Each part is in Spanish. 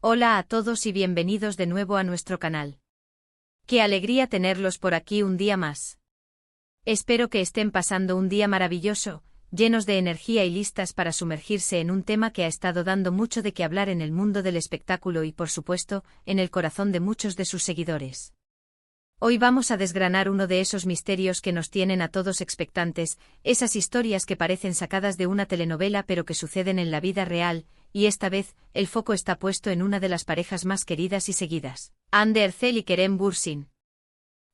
Hola a todos y bienvenidos de nuevo a nuestro canal. Qué alegría tenerlos por aquí un día más. Espero que estén pasando un día maravilloso, llenos de energía y listas para sumergirse en un tema que ha estado dando mucho de qué hablar en el mundo del espectáculo y, por supuesto, en el corazón de muchos de sus seguidores. Hoy vamos a desgranar uno de esos misterios que nos tienen a todos expectantes, esas historias que parecen sacadas de una telenovela pero que suceden en la vida real, y esta vez, el foco está puesto en una de las parejas más queridas y seguidas, Hande Erçel y Kerem Bürsin.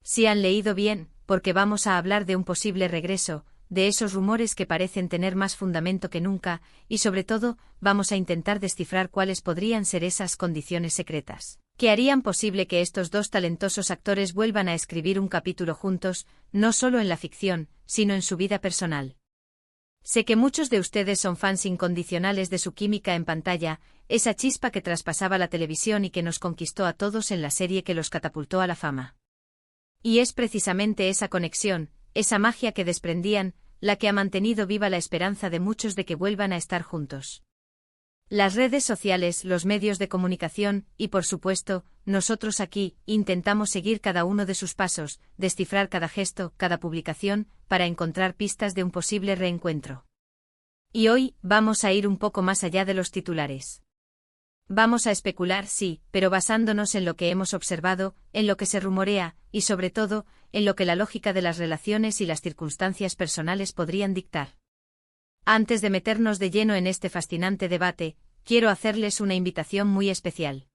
Si han leído bien, porque vamos a hablar de un posible regreso, de esos rumores que parecen tener más fundamento que nunca, y sobre todo, vamos a intentar descifrar cuáles podrían ser esas condiciones secretas que harían posible que estos dos talentosos actores vuelvan a escribir un capítulo juntos, no solo en la ficción, sino en su vida personal. Sé que muchos de ustedes son fans incondicionales de su química en pantalla, esa chispa que traspasaba la televisión y que nos conquistó a todos en la serie que los catapultó a la fama. Y es precisamente esa conexión, esa magia que desprendían, la que ha mantenido viva la esperanza de muchos de que vuelvan a estar juntos. Las redes sociales, los medios de comunicación, y por supuesto, nosotros aquí, intentamos seguir cada uno de sus pasos, descifrar cada gesto, cada publicación, para encontrar pistas de un posible reencuentro. Y hoy, vamos a ir un poco más allá de los titulares. Vamos a especular, sí, pero basándonos en lo que hemos observado, en lo que se rumorea, y sobre todo, en lo que la lógica de las relaciones y las circunstancias personales podrían dictar. Antes de meternos de lleno en este fascinante debate, quiero hacerles una invitación muy especial.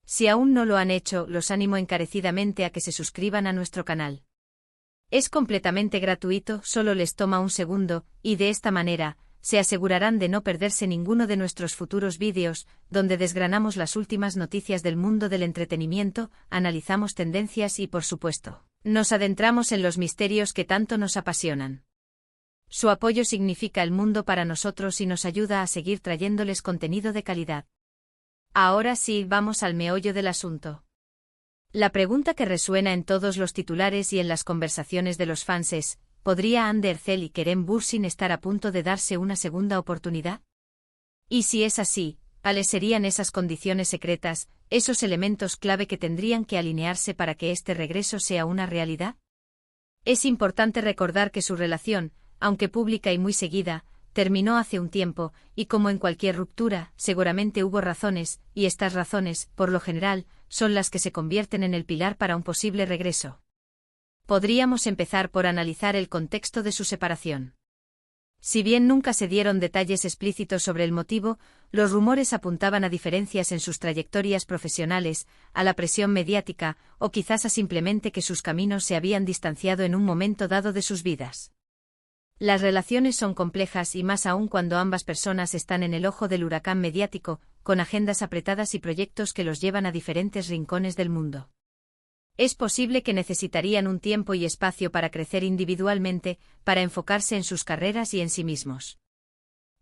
Si aún no lo han hecho, los animo encarecidamente a que se suscriban a nuestro canal. Es completamente gratuito, solo les toma un segundo, y de esta manera, se asegurarán de no perderse ninguno de nuestros futuros vídeos, donde desgranamos las últimas noticias del mundo del entretenimiento, analizamos tendencias y, por supuesto, nos adentramos en los misterios que tanto nos apasionan. Su apoyo significa el mundo para nosotros y nos ayuda a seguir trayéndoles contenido de calidad. Ahora sí, vamos al meollo del asunto. La pregunta que resuena en todos los titulares y en las conversaciones de los fans es, ¿podría Hande Erçel y Kerem Bürsin estar a punto de darse una segunda oportunidad? Y si es así, ¿cuáles serían esas condiciones secretas, esos elementos clave que tendrían que alinearse para que este regreso sea una realidad? Es importante recordar que su relación, aunque pública y muy seguida, terminó hace un tiempo, y como en cualquier ruptura, seguramente hubo razones, y estas razones, por lo general, son las que se convierten en el pilar para un posible regreso. Podríamos empezar por analizar el contexto de su separación. Si bien nunca se dieron detalles explícitos sobre el motivo, los rumores apuntaban a diferencias en sus trayectorias profesionales, a la presión mediática, o quizás a simplemente que sus caminos se habían distanciado en un momento dado de sus vidas. Las relaciones son complejas y más aún cuando ambas personas están en el ojo del huracán mediático, con agendas apretadas y proyectos que los llevan a diferentes rincones del mundo. Es posible que necesitarían un tiempo y espacio para crecer individualmente, para enfocarse en sus carreras y en sí mismos.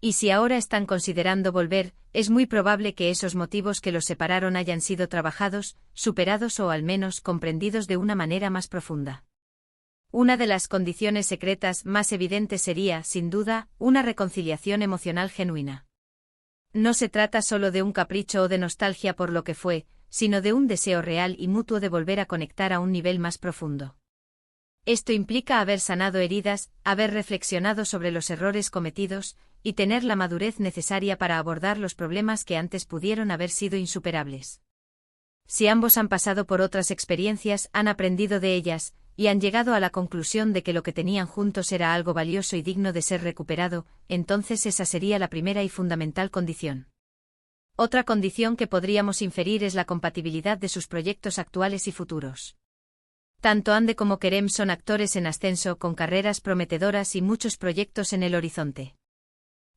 Y si ahora están considerando volver, es muy probable que esos motivos que los separaron hayan sido trabajados, superados o al menos comprendidos de una manera más profunda. Una de las condiciones secretas más evidentes sería, sin duda, una reconciliación emocional genuina. No se trata solo de un capricho o de nostalgia por lo que fue, sino de un deseo real y mutuo de volver a conectar a un nivel más profundo. Esto implica haber sanado heridas, haber reflexionado sobre los errores cometidos, y tener la madurez necesaria para abordar los problemas que antes pudieron haber sido insuperables. Si ambos han pasado por otras experiencias, han aprendido de ellas, y han llegado a la conclusión de que lo que tenían juntos era algo valioso y digno de ser recuperado, entonces esa sería la primera y fundamental condición. Otra condición que podríamos inferir es la compatibilidad de sus proyectos actuales y futuros. Tanto Hande como Kerem son actores en ascenso con carreras prometedoras y muchos proyectos en el horizonte.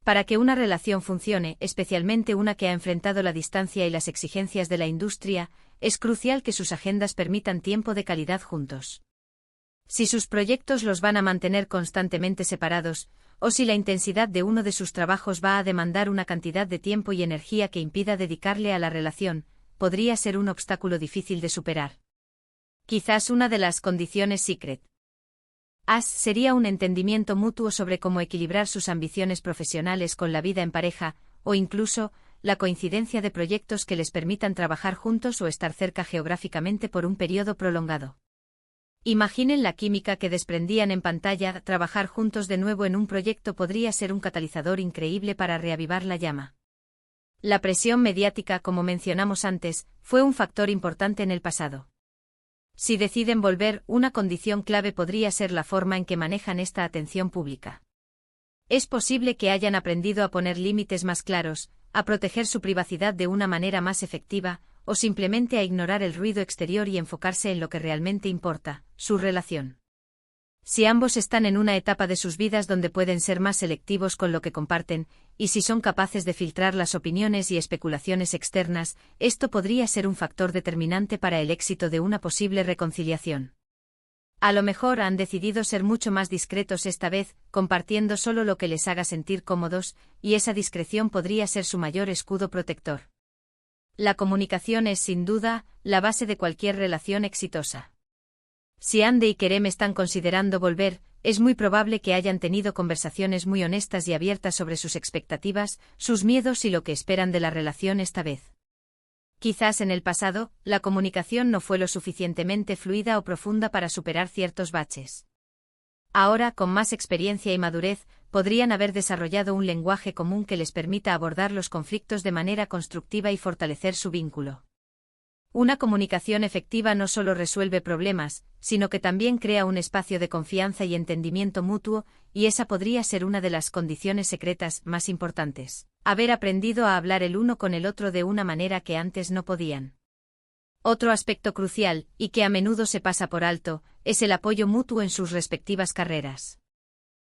Para que una relación funcione, especialmente una que ha enfrentado la distancia y las exigencias de la industria, es crucial que sus agendas permitan tiempo de calidad juntos. Si sus proyectos los van a mantener constantemente separados, o si la intensidad de uno de sus trabajos va a demandar una cantidad de tiempo y energía que impida dedicarle a la relación, podría ser un obstáculo difícil de superar. Quizás una de las condiciones secret sería un entendimiento mutuo sobre cómo equilibrar sus ambiciones profesionales con la vida en pareja, o incluso, la coincidencia de proyectos que les permitan trabajar juntos o estar cerca geográficamente por un periodo prolongado. Imaginen la química que desprendían en pantalla. Trabajar juntos de nuevo en un proyecto podría ser un catalizador increíble para reavivar la llama. La presión mediática, como mencionamos antes, fue un factor importante en el pasado. Si deciden volver, una condición clave podría ser la forma en que manejan esta atención pública. Es posible que hayan aprendido a poner límites más claros, a proteger su privacidad de una manera más efectiva, o simplemente a ignorar el ruido exterior y enfocarse en lo que realmente importa, su relación. Si ambos están en una etapa de sus vidas donde pueden ser más selectivos con lo que comparten, y si son capaces de filtrar las opiniones y especulaciones externas, esto podría ser un factor determinante para el éxito de una posible reconciliación. A lo mejor han decidido ser mucho más discretos esta vez, compartiendo solo lo que les haga sentir cómodos, y esa discreción podría ser su mayor escudo protector. La comunicación es, sin duda, la base de cualquier relación exitosa. Si Ande y Kerem están considerando volver, es muy probable que hayan tenido conversaciones muy honestas y abiertas sobre sus expectativas, sus miedos y lo que esperan de la relación esta vez. Quizás en el pasado, la comunicación no fue lo suficientemente fluida o profunda para superar ciertos baches. Ahora, con más experiencia y madurez, podrían haber desarrollado un lenguaje común que les permita abordar los conflictos de manera constructiva y fortalecer su vínculo. Una comunicación efectiva no solo resuelve problemas, sino que también crea un espacio de confianza y entendimiento mutuo, y esa podría ser una de las condiciones secretas más importantes. Haber aprendido a hablar el uno con el otro de una manera que antes no podían. Otro aspecto crucial, y que a menudo se pasa por alto, es el apoyo mutuo en sus respectivas carreras.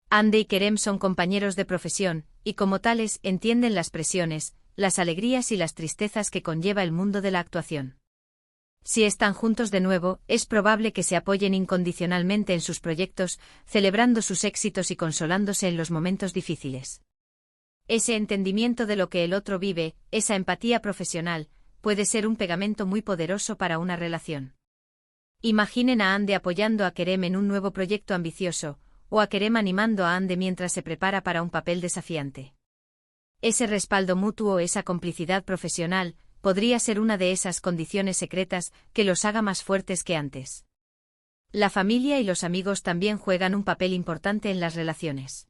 Ande y Kerem son compañeros de profesión, y como tales entienden las presiones, las alegrías y las tristezas que conlleva el mundo de la actuación. Si están juntos de nuevo, es probable que se apoyen incondicionalmente en sus proyectos, celebrando sus éxitos y consolándose en los momentos difíciles. Ese entendimiento de lo que el otro vive, esa empatía profesional, puede ser un pegamento muy poderoso para una relación. Imaginen a Ande apoyando a Kerem en un nuevo proyecto ambicioso, o a Kerem animando a Ande mientras se prepara para un papel desafiante. Ese respaldo mutuo, esa complicidad profesional, podría ser una de esas condiciones secretas que los haga más fuertes que antes. La familia y los amigos también juegan un papel importante en las relaciones.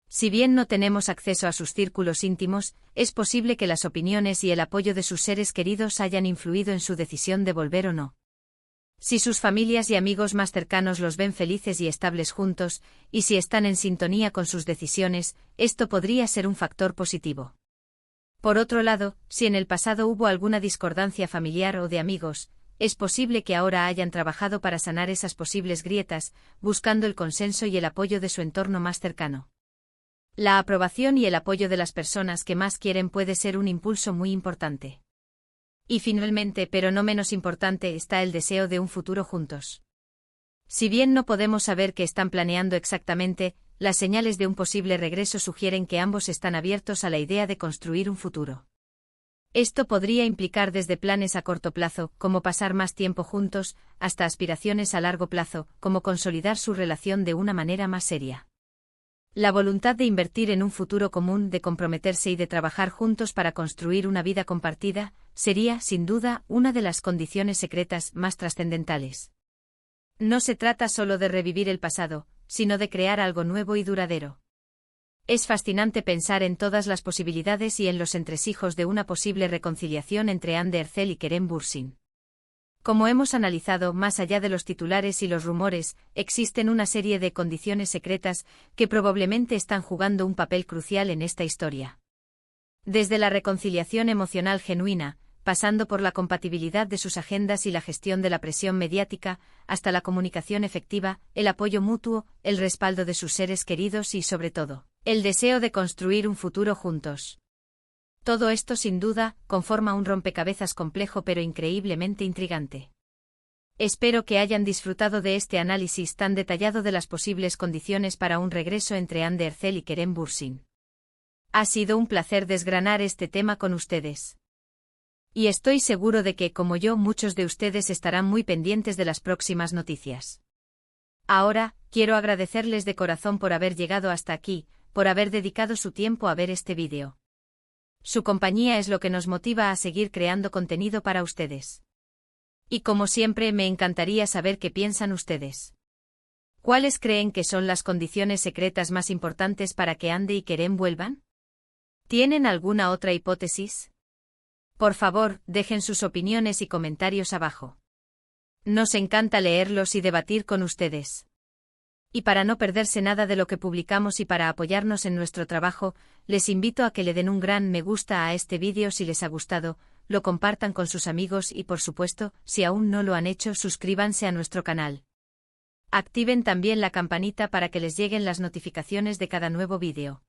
Si bien no tenemos acceso a sus círculos íntimos, es posible que las opiniones y el apoyo de sus seres queridos hayan influido en su decisión de volver o no. Si sus familias y amigos más cercanos los ven felices y estables juntos, y si están en sintonía con sus decisiones, esto podría ser un factor positivo. Por otro lado, si en el pasado hubo alguna discordancia familiar o de amigos, es posible que ahora hayan trabajado para sanar esas posibles grietas, buscando el consenso y el apoyo de su entorno más cercano. La aprobación y el apoyo de las personas que más quieren puede ser un impulso muy importante. Y finalmente, pero no menos importante, está el deseo de un futuro juntos. Si bien no podemos saber qué están planeando exactamente, las señales de un posible regreso sugieren que ambos están abiertos a la idea de construir un futuro. Esto podría implicar desde planes a corto plazo, como pasar más tiempo juntos, hasta aspiraciones a largo plazo, como consolidar su relación de una manera más seria. La voluntad de invertir en un futuro común, de comprometerse y de trabajar juntos para construir una vida compartida, sería, sin duda, una de las condiciones secretas más trascendentales. No se trata solo de revivir el pasado, sino de crear algo nuevo y duradero. Es fascinante pensar en todas las posibilidades y en los entresijos de una posible reconciliación entre Ande Erçel y Kerem Bürsin. Como hemos analizado, más allá de los titulares y los rumores, existen una serie de condiciones secretas que probablemente están jugando un papel crucial en esta historia. Desde la reconciliación emocional genuina, pasando por la compatibilidad de sus agendas y la gestión de la presión mediática, hasta la comunicación efectiva, el apoyo mutuo, el respaldo de sus seres queridos y, sobre todo, el deseo de construir un futuro juntos. Todo esto, sin duda, conforma un rompecabezas complejo pero increíblemente intrigante. Espero que hayan disfrutado de este análisis tan detallado de las posibles condiciones para un regreso entre Ande Erçel y Kerem Bürsin. Ha sido un placer desgranar este tema con ustedes. Y estoy seguro de que, como yo, muchos de ustedes estarán muy pendientes de las próximas noticias. Ahora, quiero agradecerles de corazón por haber llegado hasta aquí, por haber dedicado su tiempo a ver este vídeo. Su compañía es lo que nos motiva a seguir creando contenido para ustedes. Y como siempre, me encantaría saber qué piensan ustedes. ¿Cuáles creen que son las condiciones secretas más importantes para que Andy y Kerem vuelvan? ¿Tienen alguna otra hipótesis? Por favor, dejen sus opiniones y comentarios abajo. Nos encanta leerlos y debatir con ustedes. Y para no perderse nada de lo que publicamos y para apoyarnos en nuestro trabajo, les invito a que le den un gran me gusta a este vídeo si les ha gustado, lo compartan con sus amigos y por supuesto, si aún no lo han hecho, suscríbanse a nuestro canal. Activen también la campanita para que les lleguen las notificaciones de cada nuevo vídeo.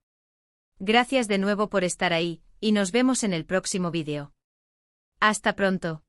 Gracias de nuevo por estar ahí, y nos vemos en el próximo vídeo. Hasta pronto.